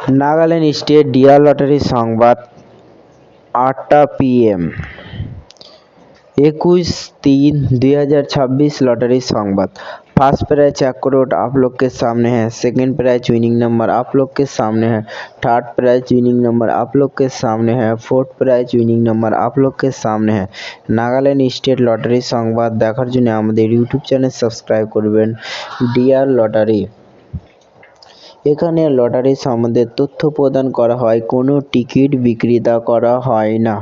Nagaland state dear lottery সংবাদ 8টা PM 21/3/2026 lottery संवाद। First prize 1 crore आप लोग के सामने है। सेकंड प्राइज विनिंग नंबर आप लोग के सामने है। थर्ड प्राइज विनिंग नंबर आप लोग के सामने है। फोर्थ प्राइज विनिंग नंबर आप लोग के सामने है। नागालैंड स्टेट लॉटरी संवाद देखार जन्य आमादेर यूट्यूब चैनल सबस्क्राइब करबेन डियार लटारी। एखाने लटारी सम्बन्धे तथ्य प्रदान करा हय, कोनो टिकिट बिक्री करा हय ना।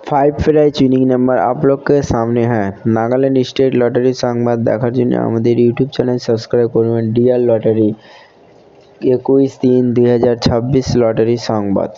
5 प्राइज विनिंग नंबर आप लोग के सामने है। नागालैंड स्टेट लटारी संवाद देखार जन्य आमादेर यूट्यूब चैनल सबस्क्राइब करबेन डियार लटारी। 21/3/2026 लटारी संवाद।